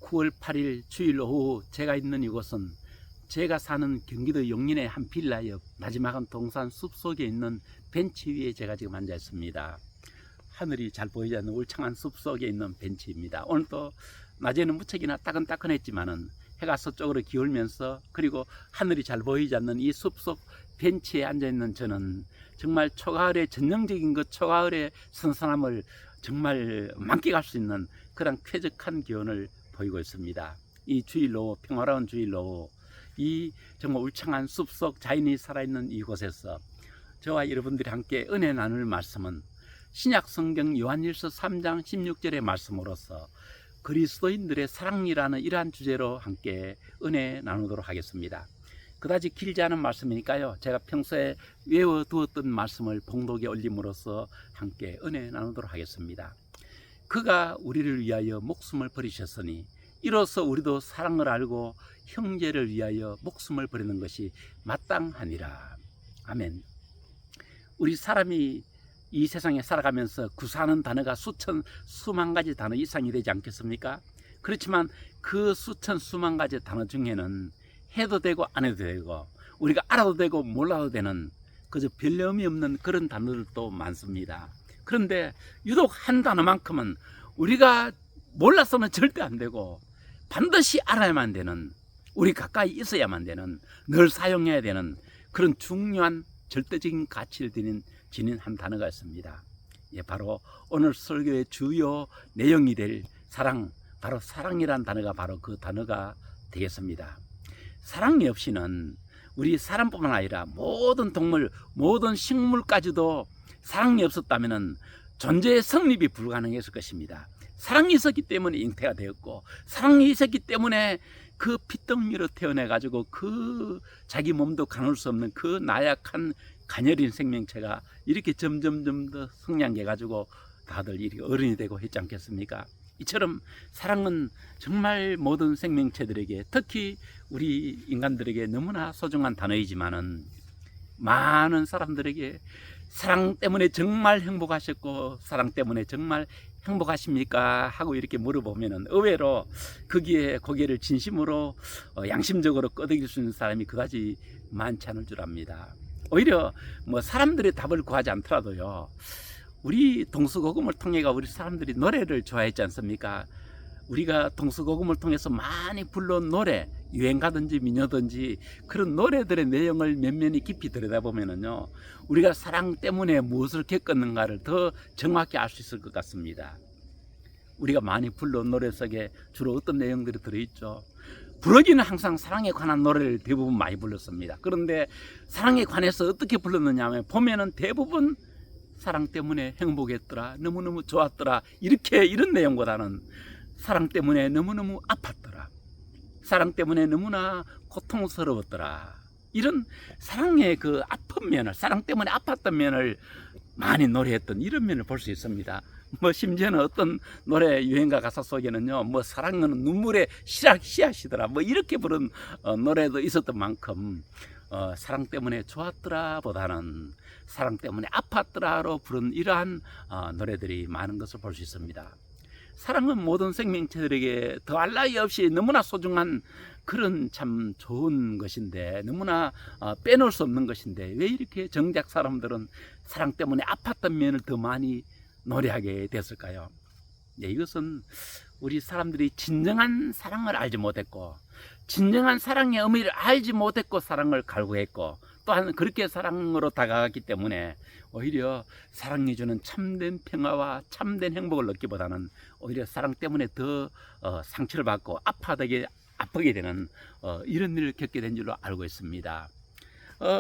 9월 8일 주일 오후 제가 있는 이곳은 제가 사는 경기도 용인의 한 빌라 옆 나지막한 동산 숲속에 있는 벤치 위에 제가 지금 앉아 있습니다. 하늘이 잘 보이지 않는 울창한 숲속에 있는 벤치입니다. 오늘도 낮에는 무척이나 따끈따끈했지만은 해가 서쪽으로 기울면서 그리고 하늘이 잘 보이지 않는 이 숲속 벤치에 앉아 있는 저는 정말 초가을의 전형적인 그 초가을의 선선함을 정말 만끽할 수 있는 그런 쾌적한 기온을 보이고 있습니다. 이 주일 오후, 평화로운 주일 오후, 이 정말 울창한 숲속 자연이 살아있는 이곳에서 저와 여러분들이 함께 은혜 나눌 말씀은 신약 성경 요한일서 3장 16절의 말씀으로서 그리스도인들의 사랑이라는 이러한 주제로 함께 은혜 나누도록 하겠습니다. 그다지 길지 않은 말씀이니까요, 제가 평소에 외워두었던 말씀을 봉독에 올림으로써 함께 은혜 나누도록 하겠습니다. 그가 우리를 위하여 목숨을 버리셨으니 이로써 우리도 사랑을 알고 형제를 위하여 목숨을 버리는 것이 마땅하니라. 아멘. 우리 사람이 이 세상에 살아가면서 구사하는 단어가 수만 가지 단어 이상이 되지 않겠습니까? 그렇지만 그 수만 가지 단어 중에는 해도 되고 안 해도 되고 우리가 알아도 되고 몰라도 되는 그저 별 의미 없는 그런 단어들도 많습니다. 그런데 유독 한 단어만큼은 우리가 몰라서는 절대 안 되고 반드시 알아야만 되는, 우리 가까이 있어야만 되는, 늘 사용해야 되는 그런 중요한 절대적인 가치를 지닌 한 단어가 있습니다. 예, 바로 오늘 설교의 주요 내용이 될 사랑, 바로 사랑이란 단어가 바로 그 단어가 되겠습니다. 사랑이 없이는 우리 사람뿐만 아니라 모든 동물, 모든 식물까지도 사랑이 없었다면 존재의 성립이 불가능했을 것입니다. 사랑이 있었기 때문에 잉태가 되었고, 사랑이 있었기 때문에 그 핏덩이로 태어나가지고 그 자기 몸도 가눌 수 없는 그 나약한 가녀린 생명체가 이렇게 점점 더 성장해가지고 다들 이렇게 어른이 되고 했지 않겠습니까? 이처럼 사랑은 정말 모든 생명체들에게, 특히 우리 인간들에게 너무나 소중한 단어이지만은 많은 사람들에게 사랑 때문에 정말 행복하셨고 사랑 때문에 정말 행복하십니까? 하고 이렇게 물어보면은 의외로 거기에 고개를 진심으로 양심적으로 끄덕일 수 있는 사람이 그다지 많지 않을 줄 압니다. 오히려 뭐 사람들의 답을 구하지 않더라도요, 우리 동서고금을 통해가 우리 사람들이 노래를 좋아했지 않습니까? 우리가 동서고금을 통해서 많이 불러온 노래, 유행가든지 민요든지 그런 노래들의 내용을 면면히 깊이 들여다보면은요, 우리가 사랑 때문에 무엇을 겪었는가를 더 정확히 알 수 있을 것 같습니다. 우리가 많이 불러온 노래 속에 주로 어떤 내용들이 들어있죠? 부르기는 항상 사랑에 관한 노래를 대부분 많이 불렀습니다. 그런데 사랑에 관해서 어떻게 불렀느냐 하면 보면은 대부분 사랑 때문에 행복했더라, 너무너무 좋았더라, 이런 내용보다는 사랑 때문에 너무너무 아팠더라, 사랑 때문에 너무나 고통스러웠더라, 이런 사랑의 그 아픈 면을, 사랑 때문에 아팠던 면을 많이 노래했던 이런 면을 볼 수 있습니다. 뭐 심지어는 어떤 노래 유행가 가사 속에는요, 뭐 사랑은 눈물의 씨앗이더라, 뭐 이렇게 부른 노래도 있었던 만큼 사랑 때문에 좋았더라 보다는 사랑 때문에 아팠더라로 부른 이러한 노래들이 많은 것을 볼 수 있습니다. 사랑은 모든 생명체들에게 더할 나위 없이 너무나 소중한 그런 참 좋은 것인데, 너무나 빼놓을 수 없는 것인데 왜 이렇게 정작 사람들은 사랑 때문에 아팠던 면을 더 많이 노래하게 됐을까요? 네, 이것은 우리 사람들이 진정한 사랑을 알지 못했고, 진정한 사랑의 의미를 알지 못했고 사랑을 갈구했고, 또한 그렇게 사랑으로 다가갔기 때문에 오히려 사랑이 주는 참된 평화와 참된 행복을 얻기보다는 오히려 사랑 때문에 더 상처를 받고 아프게 되는 이런 일을 겪게 된 줄로 알고 있습니다.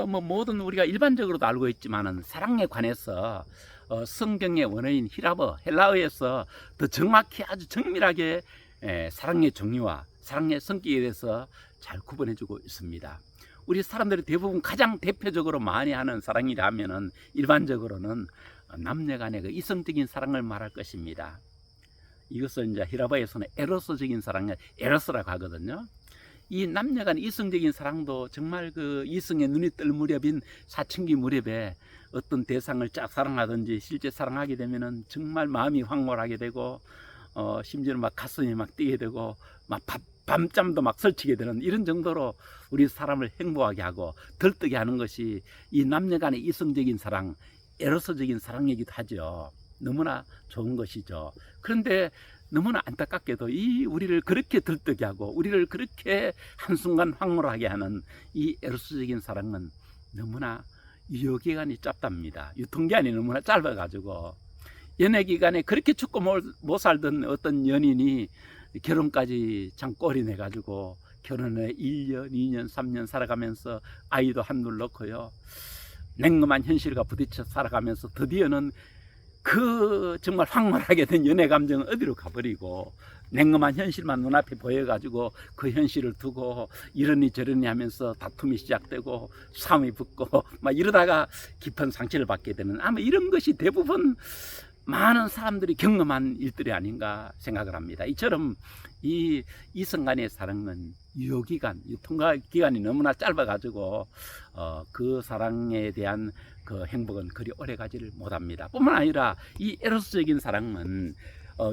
뭐 모든 우리가 일반적으로도 알고 있지만은 사랑에 관해서 성경의 원어인 히라버, 헬라어에서 더 정확히 아주 정밀하게 사랑의 종류와 사랑의 성격에 대해서 잘 구분해주고 있습니다. 우리 사람들이 대부분 가장 대표적으로 많이 하는 사랑이라면은 일반적으로는 남녀간의 그 이성적인 사랑을 말할 것입니다. 이것을 이제 히라버에서는 에로스적인 사랑을 에로스라고 하거든요. 이 남녀간 이성적인 사랑도 정말 그 이성의 눈이 뜰 무렵인 사춘기 무렵에 어떤 대상을 짝 사랑하든지 실제 사랑하게 되면은 정말 마음이 황홀하게 되고 심지어는 막 가슴이 막 뛰게 되고 막 밤잠도 막 설치게 되는 이런 정도로 우리 사람을 행복하게 하고 들뜨게 하는 것이 이 남녀간의 이성적인 사랑, 에로스적인 사랑이기도 하죠. 너무나 좋은 것이죠. 그런데 너무나 안타깝게도 이 우리를 그렇게 들뜨게 하고 우리를 그렇게 한순간 황홀하게 하는 이 에로스적인 사랑은 너무나 유효기간이 짧답니다. 유통기한이 너무나 짧아가지고 연애기간에 그렇게 죽고 못 살던 어떤 연인이 결혼까지 참 꼴이 내가지고 결혼에 1년, 2년, 3년 살아가면서 아이도 한둘 낳고요. 냉엄한 현실과 부딪혀 살아가면서 드디어는 그 정말 황홀하게 된 연애 감정은 어디로 가버리고 냉엄한 현실만 눈앞에 보여가지고 그 현실을 두고 이러니 저러니 하면서 다툼이 시작되고 싸움이 붙고 막 이러다가 깊은 상처를 받게 되는 아마 이런 것이 대부분 많은 사람들이 경험한 일들이 아닌가 생각을 합니다. 이처럼 이 이성 간의 사랑은 유효기간, 유통기간이 너무나 짧아가지고 그 사랑에 대한 그 행복은 그리 오래가지를 못합니다. 뿐만 아니라 이 에로스적인 사랑은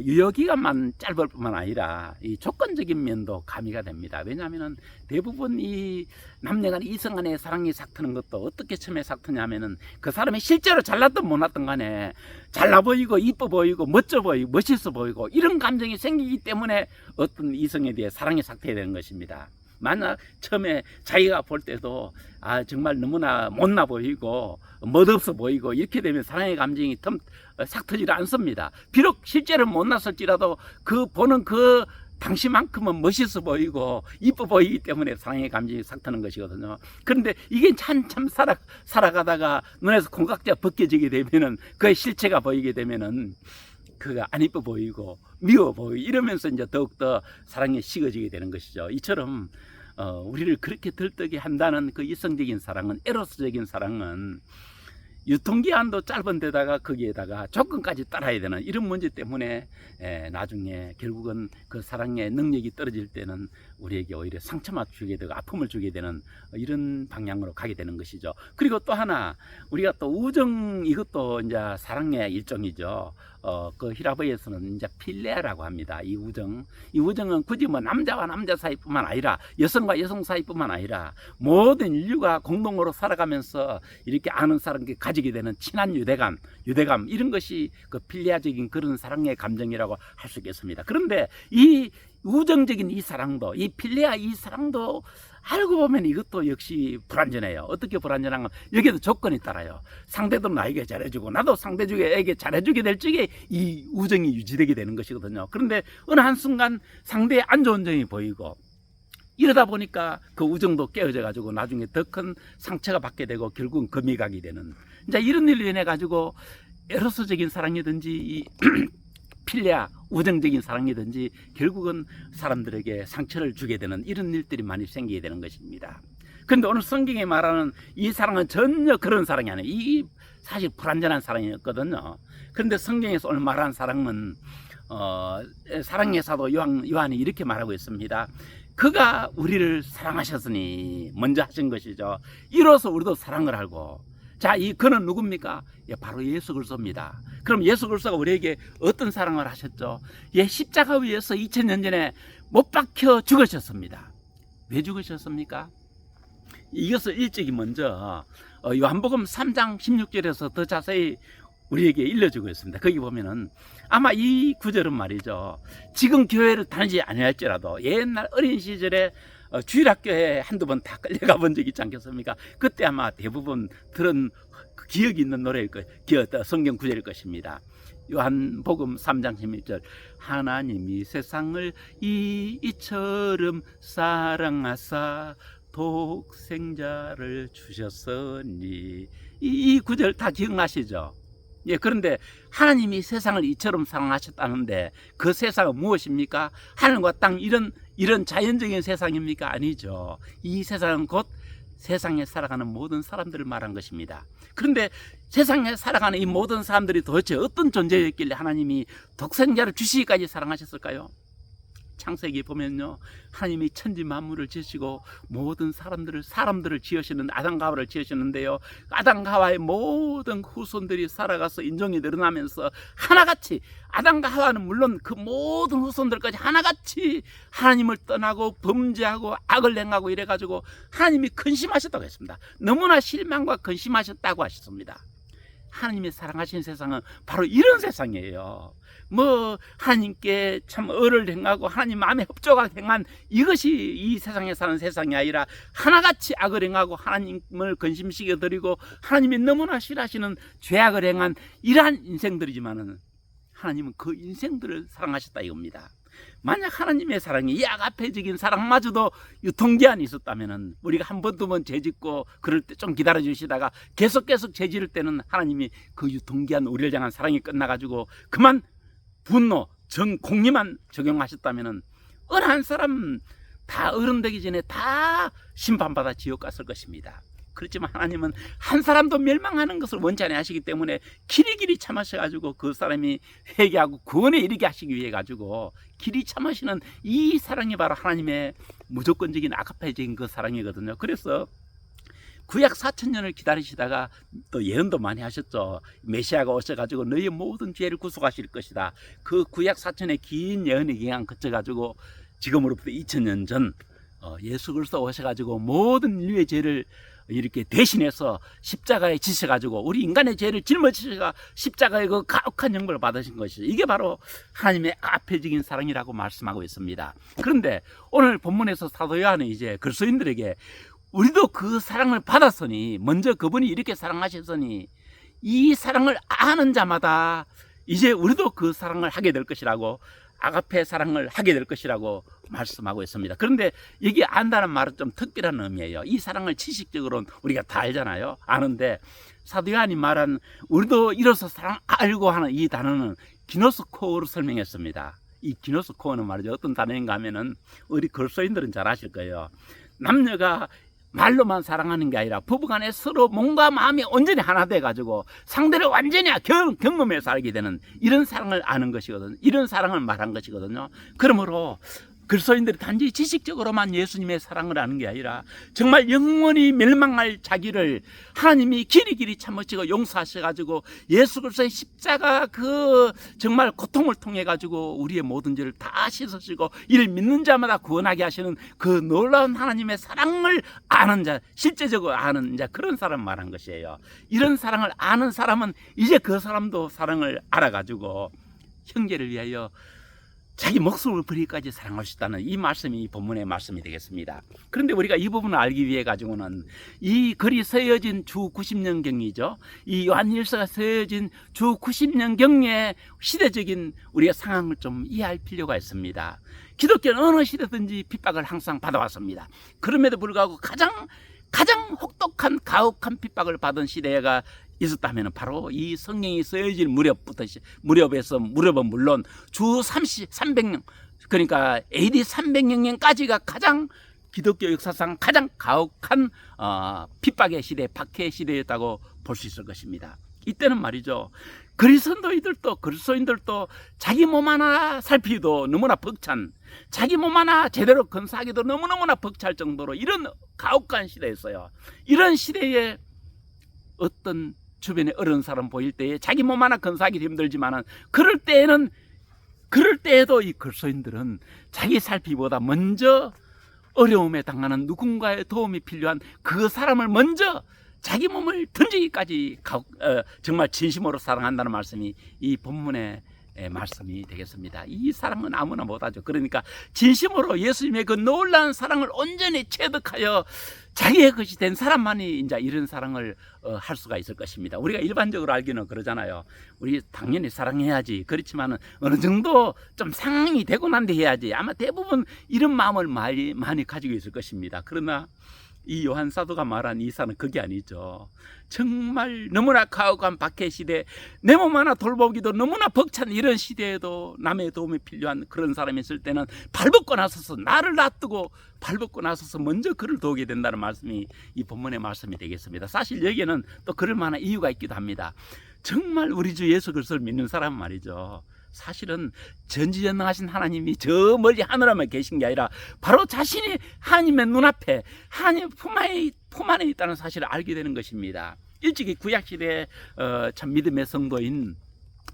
유효기간만 짧을 뿐만 아니라 이 조건적인 면도 가미가 됩니다. 왜냐하면 대부분 이 남녀간 이성간의 사랑이 삭트는 것도 어떻게 처음에 삭트냐면은 그 사람이 실제로 잘났든 못났든 간에 잘나 보이고 이뻐 보이고 멋져 보이고 멋있어 보이고 이런 감정이 생기기 때문에 어떤 이성에 대해 사랑이 삭트해야 되는 것입니다. 만약 처음에 자기가 볼 때도 정말 너무나 못나 보이고 멋없어 보이고 이렇게 되면 사랑의 감정이 싹 트질 않습니다. 비록 실제로 못났을지라도 그 보는 그 당시만큼은 멋있어 보이고 이뻐 보이기 때문에 사랑의 감정이 싹 트는 것이거든요. 그런데 이게 한참 살아가다가 눈에서 콩깍지가 벗겨지게 되면은 그의 실체가 보이게 되면은 그가 안 이뻐 보이고 미워 보이고 이러면서 이제 더욱더 사랑에 식어지게 되는 것이죠. 이처럼 우리를 그렇게 들뜨게 한다는 그 이성적인 사랑은, 에로스적인 사랑은 유통기한도 짧은 데다가 거기에다가 조건까지 따라야 되는 이런 문제 때문에 나중에 결국은 그 사랑의 능력이 떨어질 때는 우리에게 오히려 상처만 주게 되고 아픔을 주게 되는 이런 방향으로 가게 되는 것이죠. 그리고 또 하나 우리가 또 우정, 이것도 이제 사랑의 일종이죠. 그 히라버에서는 이제 필레아라고 합니다. 이 우정은 굳이 뭐 남자와 남자 사이뿐만 아니라 여성과 여성 사이뿐만 아니라 모든 인류가 공동으로 살아가면서 이렇게 아는 사람께 가지게 되는 친한 유대감 이런 것이 그 필레아적인 그런 사랑의 감정이라고 할 수 있겠습니다. 그런데 이 우정적인 이 사랑도, 이 필레아 이 사랑도 알고 보면 이것도 역시 불완전해요. 어떻게 불완전한가? 여기에도 조건이 따라요. 상대도 나에게 잘해주고 나도 상대에게 잘해주게 될 적에 이 우정이 유지되게 되는 것이거든요. 그런데 어느 한순간 상대의 안 좋은 점이 보이고 이러다 보니까 그 우정도 깨어져 가지고 나중에 더 큰 상처가 받게 되고 결국은 금이 가게 되는, 이제 이런 일로 인해 가지고 에로스적인 사랑이든지 이 필레아 우정적인 사랑이든지 결국은 사람들에게 상처를 주게 되는 이런 일들이 많이 생기게 되는 것입니다. 그런데 오늘 성경에 말하는 이 사랑은 전혀 그런 사랑이 아니에요. 이 사실 불완전한 사랑이었거든요. 그런데 성경에서 오늘 말하는 사랑은 사랑의 사도 요한이 이렇게 말하고 있습니다. 그가 우리를 사랑하셨으니 먼저 하신 것이죠. 이로써 우리도 사랑을 알고, 자, 이 그는 누굽니까? 바로 예수 그리스도입니다. 그럼 예수 그리스도가 우리에게 어떤 사랑을 하셨죠? 십자가 위에서 2000년 전에 못 박혀 죽으셨습니다. 왜 죽으셨습니까? 이것을 일찍이 먼저 요한복음 3장 16절에서 더 자세히 우리에게 일러주고 있습니다. 거기 보면은 아마 이 구절은 말이죠, 지금 교회를 다니지 아니할지라도 옛날 어린 시절에 주일학교에 한두 번 다 끌려가 본 적이 있지 않겠습니까? 그때 아마 대부분 들은 기억이 있는 노래일 거예요. 성경 구절일 것입니다. 요한복음 3장 16절, 하나님이 세상을 이처럼 사랑하사 독생자를 주셨으니, 이 구절 다 기억나시죠? 그런데 하나님이 세상을 이처럼 사랑하셨다는데 그 세상은 무엇입니까? 하늘과 땅 이런 자연적인 세상입니까? 아니죠. 이 세상은 곧 세상에 살아가는 모든 사람들을 말한 것입니다. 그런데 세상에 살아가는 이 모든 사람들이 도대체 어떤 존재였길래 하나님이 독생자를 주시기까지 사랑하셨을까요? 창세기 보면요, 하나님이 천지 만물을 지으시고 모든 사람들을 지으시는 아담과 하와를 지으셨는데요, 아담과 하와의 모든 후손들이 살아가서 인종이 늘어나면서 하나같이, 아담과 하와는 물론 그 모든 후손들까지 하나같이 하나님을 떠나고 범죄하고 악을 행하고 이래가지고 하나님이 근심하셨다고 했습니다. 너무나 실망과 근심하셨다고 하셨습니다. 하나님이 사랑하신 세상은 바로 이런 세상이에요. 하나님께 참 의를 행하고 하나님 마음에 협조가 행한 이것이 이 세상에 사는 세상이 아니라 하나같이 악을 행하고 하나님을 근심시켜 드리고 하나님이 너무나 싫어하시는 죄악을 행한 이러한 인생들이지만은 하나님은 그 인생들을 사랑하셨다 이겁니다. 만약 하나님의 사랑이 이 아가페적인 사랑마저도 유통기한이 있었다면은 우리가 한 번 두 번 죄짓고 그럴 때 좀 기다려 주시다가 계속 죄지을 때는 하나님이 그 유통기한 우리를 향한 사랑이 끝나가지고 그만 분노, 공의만 적용하셨다면은 어느 한 사람 다 어른 되기 전에 다 심판받아 지옥 갔을 것입니다. 그렇지만 하나님은 한 사람도 멸망하는 것을 원치 않아 하시기 때문에 길이 참으셔가지고 그 사람이 회개하고 구원에 이르게 하시기 위해 가지고 길이 참으시는 이 사랑이 바로 하나님의 무조건적인 아가페적인 그 사랑이거든요. 그래서 구약 4,000년을 기다리시다가 또 예언도 많이 하셨죠. 메시아가 오셔가지고 너희의 모든 죄를 구속하실 것이다. 그 구약 4,000의 긴 예언의 기간 거쳐가지고 지금으로부터 2,000년 전 예수 그리스도 오셔가지고 모든 인류의 죄를 이렇게 대신해서 십자가에 지셔가지고 우리 인간의 죄를 짊어지셔가 십자가의 그 가혹한 형벌을 받으신 것이죠. 이게 바로 하나님의 아가페적인 사랑이라고 말씀하고 있습니다. 그런데 오늘 본문에서 사도 요한은 이제 그리스도인들에게 우리도 그 사랑을 받았으니, 먼저 그분이 이렇게 사랑하셨으니 이 사랑을 아는 자마다 이제 우리도 그 사랑을 하게 될 것이라고, 아가페 사랑을 하게 될 것이라고 말씀하고 있습니다. 그런데 여기 안다는 말은 좀 특별한 의미예요. 이 사랑을 지식적으로는 우리가 다 알잖아요. 아는데 사도 요한이 말한 우리도 이로써 사랑 알고 하는 이 단어는 기노스코어로 설명했습니다. 이 기노스코어는 말이죠, 어떤 단어인가 하면은 우리 그리스도인들은 잘 아실 거예요. 남녀가 말로만 사랑하는 게 아니라 부부간에 서로 몸과 마음이 온전히 하나 돼가지고 상대를 완전히 경험해서 알게 되는 이런 사랑을 아는 것이거든요. 이런 사랑을 말한 것이거든요. 그러므로 그리스도인들이 단지 지식적으로만 예수님의 사랑을 아는 게 아니라 정말 영원히 멸망할 자기를 하나님이 길이 참으시고 용서하셔가지고 예수 그리스도의 십자가 그 정말 고통을 통해 가지고 우리의 모든 죄를 다 씻으시고 이를 믿는 자마다 구원하게 하시는 그 놀라운 하나님의 사랑을 아는 자, 실제적으로 아는 자, 그런 사람 말한 것이에요. 이런 사랑을 아는 사람은 이제 그 사람도 사랑을 알아가지고 형제를 위하여 자기 목숨을 버리기까지 사랑할 수 있다는 이 말씀이 이 본문의 말씀이 되겠습니다. 그런데 우리가 이 부분을 알기 위해 가지고는 이 글이 쓰여진 주 90년경이죠. 이 요한일서가 쓰여진 주 90년경의 시대적인 우리가 상황을 좀 이해할 필요가 있습니다. 기독교는 어느 시대든지 핍박을 항상 받아왔습니다. 그럼에도 불구하고 가장 혹독한 가혹한 핍박을 받은 시대가 있었다면 바로 이 성경이 쓰여질 무렵은 물론 주 300년, 그러니까 AD 300년까지가 가장 기독교 역사상 가장 가혹한 핍박의 시대, 박해의 시대였다고 볼 수 있을 것입니다. 이때는 말이죠, 그리스도인들도 자기 몸 하나 살피기도 너무나 벅찬, 자기 몸 하나 제대로 건사하기도 너무너무나 벅찰 정도로 이런 가혹한 시대였어요. 이런 시대에 어떤 주변에 어려운 사람 보일 때에 자기 몸 하나 건사하기 힘들지만은 그럴 때에도 이 그리스도인들은 자기 살피보다 먼저 어려움에 당하는 누군가의 도움이 필요한 그 사람을 먼저 자기 몸을 던지기까지 정말 진심으로 사랑한다는 말씀이 이 본문의 말씀이 되겠습니다. 이 사랑은 아무나 못하죠. 그러니까 진심으로 예수님의 그 놀라운 사랑을 온전히 체득하여 자기의 것이 된 사람만이 이제 이런 사랑을 할 수가 있을 것입니다. 우리가 일반적으로 알기는 그러잖아요. 우리 당연히 사랑해야지. 그렇지만은 어느 정도 좀 상황이 되고 난 뒤 해야지. 아마 대부분 이런 마음을 많이 가지고 있을 것입니다. 그러나 이 요한 사도가 말한 이 사는 그게 아니죠. 정말 너무나 가혹한 박해 시대, 내 몸 하나 돌보기도 너무나 벅찬 이런 시대에도 남의 도움이 필요한 그런 사람이 있을 때는 발벗고 나서서 나를 놔두고 발벗고 나서서 먼저 그를 도우게 된다는 말씀이 이 본문의 말씀이 되겠습니다. 사실 여기에는 또 그럴 만한 이유가 있기도 합니다. 정말 우리 주 예수 그리스도를 믿는 사람은 말이죠, 사실은 전지전능하신 하나님이 저 멀리 하늘에만 계신 게 아니라 바로 자신이 하나님의 눈앞에 하나님 품 안에 있다는 사실을 알게 되는 것입니다. 일찍이 구약시대에 참 믿음의 성도인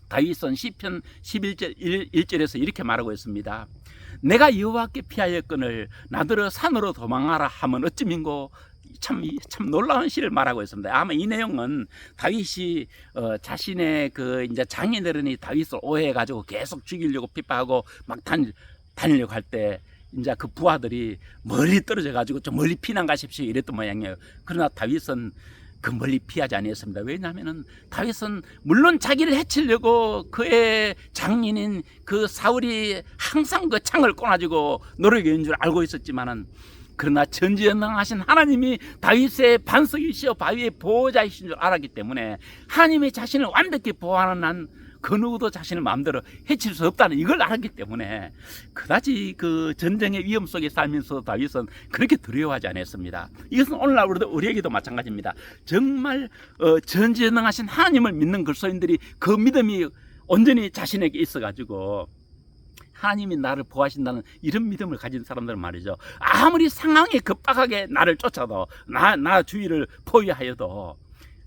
다윗은 시편 11절 1절에서 이렇게 말하고 있습니다. 내가 여호와께 피하였거늘 나더러 산으로 도망하라 하면 어찌민고. 참 놀라운 시를 말하고 있습니다. 아마 이 내용은 다윗이 자신의 그 이제 장인어른이 다윗을 오해해가지고 계속 죽이려고 핍박하고 막 다니려고 할 때 이제 그 부하들이 멀리 떨어져가지고 좀 멀리 피난 가십시오 이랬던 모양이에요. 그러나 다윗은 그 멀리 피하지 아니했습니다. 왜냐하면은 다윗은 물론 자기를 해치려고 그의 장인인 그 사울이 항상 그 창을 꺼가지고 노력인 줄 알고 있었지만은 그러나 전지전능하신 하나님이 다윗의 반석이시여 바위의 보호자이신 줄 알았기 때문에 하나님이 자신을 완벽히 보호하는 한 그 누구도 자신을 마음대로 해칠 수 없다는 이걸 알았기 때문에 그다지 그 전쟁의 위험 속에 살면서 다윗은 그렇게 두려워하지 않았습니다. 이것은 오늘날 우리에게도 마찬가지입니다. 정말 전지전능하신 하나님을 믿는 그리스도인들이 그 믿음이 온전히 자신에게 있어가지고 하나님이 나를 보호하신다는 이런 믿음을 가진 사람들은 말이죠, 아무리 상황이 급박하게 나를 쫓아도 나 주위를 포위하여도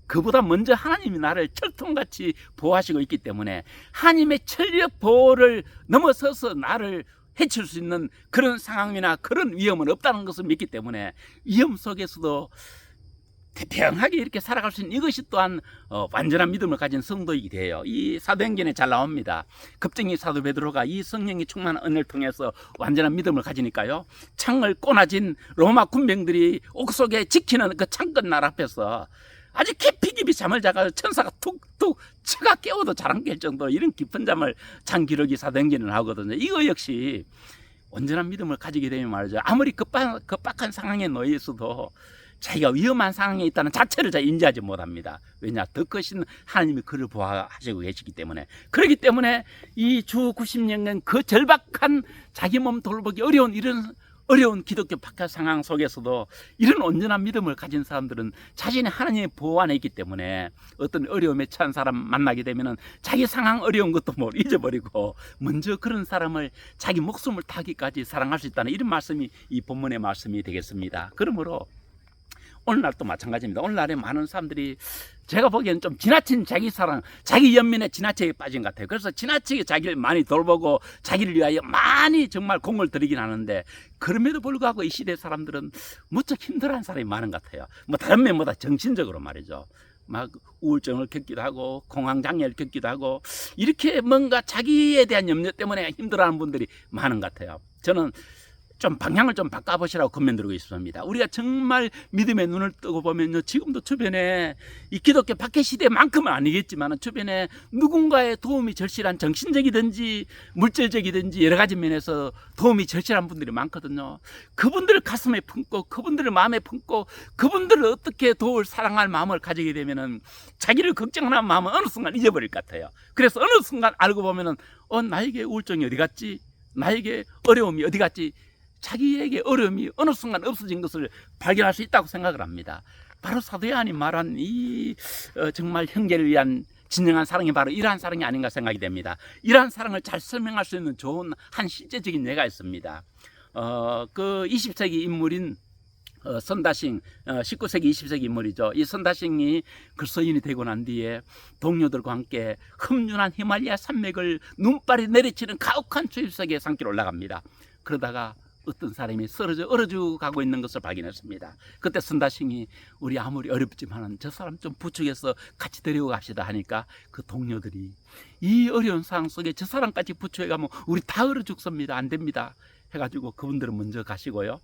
그보다 먼저 하나님이 나를 철통같이 보호하시고 있기 때문에 하나님의 철력 보호를 넘어서서 나를 해칠 수 있는 그런 상황이나 그런 위험은 없다는 것을 믿기 때문에 위험 속에서도 태평하게 이렇게 살아갈 수 있는 이것이 또한 완전한 믿음을 가진 성도이게 돼요. 이 사도행전에 잘 나옵니다. 급증이 사도 베드로가 이 성령이 충만한 은혜를 통해서 완전한 믿음을 가지니까요, 창을 꼬나진 로마 군병들이 옥속에 지키는 그 창끝 날 앞에서 아주 깊이 잠을 자가 천사가 툭툭 쳐가 깨워도 잘 안 깰 정도 이런 깊은 잠을 잔 기록이 사도행전을 하거든요. 이거 역시 온전한 믿음을 가지게 되면 말이죠, 아무리 급박한 상황에 놓여 있어도 자기가 위험한 상황에 있다는 자체를 잘 인지하지 못합니다. 왜냐? 더 크신 하나님이 그를 보호하시고 계시기 때문에. 그렇기 때문에 이 주 90년간 그 절박한 자기 몸 돌보기 어려운 이런 어려운 기독교 박해 상황 속에서도 이런 온전한 믿음을 가진 사람들은 자신이 하나님의 보호 안에 있기 때문에 어떤 어려움에 처한 사람 만나게 되면은 자기 상황 어려운 것도 잊어버리고 먼저 그런 사람을 자기 목숨을 타기까지 사랑할 수 있다는 이런 말씀이 이 본문의 말씀이 되겠습니다. 그러므로 오늘날도 마찬가지입니다. 오늘날에 많은 사람들이 제가 보기에는 좀 지나친 자기 사랑, 자기 연민에 지나치게 빠진 것 같아요. 그래서 지나치게 자기를 많이 돌보고 자기를 위하여 많이 정말 공을 들이긴 하는데, 그럼에도 불구하고 이 시대 사람들은 무척 힘들어하는 사람이 많은 것 같아요. 뭐 다른 면보다 정신적으로 말이죠. 막 우울증을 겪기도 하고 공황장애를 겪기도 하고 이렇게 뭔가 자기에 대한 염려 때문에 힘들어하는 분들이 많은 것 같아요. 저는 좀 방향을 좀 바꿔보시라고 권면드리고 있습니다. 우리가 정말 믿음의 눈을 뜨고 보면요, 지금도 주변에 이 기독교 박해 시대만큼은 아니겠지만 주변에 누군가의 도움이 절실한 정신적이든지 물질적이든지 여러 가지 면에서 도움이 절실한 분들이 많거든요. 그분들을 가슴에 품고 그분들을 마음에 품고 그분들을 어떻게 도울 사랑할 마음을 가지게 되면은 자기를 걱정하는 마음은 어느 순간 잊어버릴 것 같아요. 그래서 어느 순간 알고 보면은 나에게 우울증이 어디 갔지? 나에게 어려움이 어디 갔지? 자기에게 어려움이 어느 순간 없어진 것을 발견할 수 있다고 생각을 합니다. 바로 사도 요한이 말한 이 정말 형제를 위한 진정한 사랑이 바로 이러한 사랑이 아닌가 생각이 됩니다. 이러한 사랑을 잘 설명할 수 있는 좋은 한 실제적인 예가 있습니다. 그 20세기 인물인 선다싱, 19세기 20세기 인물이죠. 이 선다싱이 그리스도인이 되고 난 뒤에 동료들과 함께 험준한 히말라야 산맥을 눈발이 내리치는 가혹한 추위 속에 산길 올라갑니다. 그러다가 어떤 사람이 쓰러져 얼어져 가고 있는 것을 발견했습니다. 그때 선다싱이 우리 아무리 어렵지만 저 사람 좀 부축해서 같이 데리고 갑시다 하니까 그 동료들이 이 어려운 상황 속에 저 사람까지 부축해 가면 우리 다 얼어 죽습니다. 안 됩니다 해가지고 그분들은 먼저 가시고요,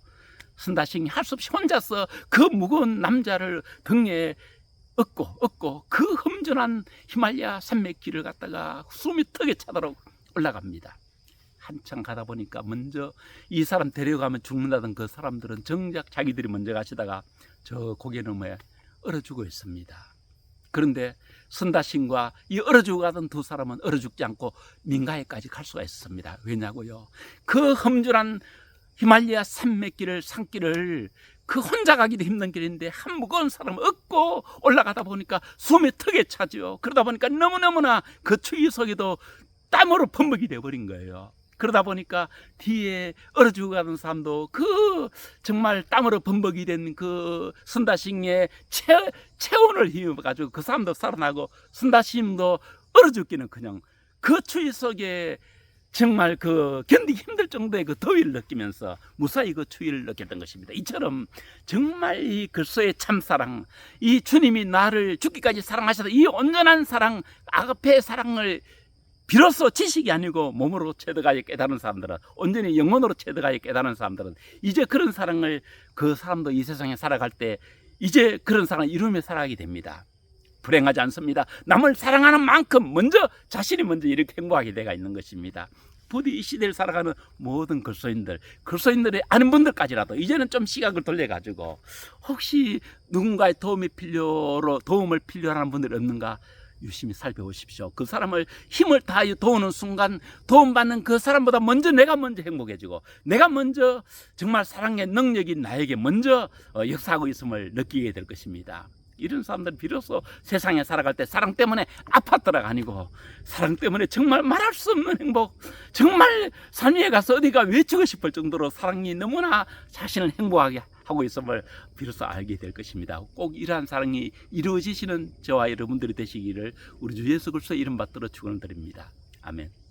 선다싱이 할 수 없이 혼자서 그 무거운 남자를 등에 업고 그 험준한 히말라야 산맥길을 갔다가 숨이 턱에 차도록 올라갑니다. 한참 가다 보니까 먼저 이 사람 데려가면 죽는다던 그 사람들은 정작 자기들이 먼저 가시다가 저 고개 너머에 얼어 죽어 있습니다. 그런데 선다싱과 이 얼어 죽어 가던 두 사람은 얼어 죽지 않고 민가에까지 갈 수가 있었습니다. 왜냐고요? 그 험준한 히말라야 산길을 그 혼자 가기도 힘든 길인데 한 무거운 사람을 업고 올라가다 보니까 숨이 턱에 차죠. 그러다 보니까 너무너무나 그 추위 속에도 땀으로 범벅이 돼버린 거예요. 그러다 보니까 뒤에 얼어 죽어가는 사람도 그 정말 땀으로 범벅이 된 그 순다심의 체온을 힘입어가지고 그 사람도 살아나고 순다심도 얼어 죽기는 그냥 그 추위 속에 정말 그 견디기 힘들 정도의 그 더위를 느끼면서 무사히 그 추위를 느꼈던 것입니다. 이처럼 정말 이 그리스도의 참사랑, 이 주님이 나를 죽기까지 사랑하셔서 이 온전한 사랑, 아가페의 사랑을 비로소 지식이 아니고 몸으로 체득하여 깨달은 사람들은, 온전히 영혼으로 체득하여 깨달은 사람들은 이제 그런 사랑을, 그 사람도 이 세상에 살아갈 때 이제 그런 사랑을 이루며 살아가게 됩니다. 불행하지 않습니다. 남을 사랑하는 만큼 먼저 자신이 먼저 이렇게 행복하게 되어 있는 것입니다. 부디 이 시대를 살아가는 모든 그리스도인들의 아는 분들까지라도 이제는 좀 시각을 돌려가지고 혹시 누군가의 도움을 필요로 하는 분들이 없는가 유심히 살펴보십시오. 그 사람을 힘을 다하여 도우는 순간 도움받는 그 사람보다 내가 먼저 행복해지고, 내가 먼저 정말 사랑의 능력이 나에게 먼저 역사하고 있음을 느끼게 될 것입니다. 이런 사람들은 비로소 세상에 살아갈 때 사랑 때문에 아팠더라가 아니고, 사랑 때문에 정말 말할 수 없는 행복, 정말 산 위에 가서 어디가 외치고 싶을 정도로 사랑이 너무나 자신을 행복하게 하고 있음을 비로소 알게 될 것입니다. 꼭 이러한 사랑이 이루어지시는 저와 여러분들이 되시기를 우리 주 예수 그리스도의 이름 받들어 축원드립니다. 아멘.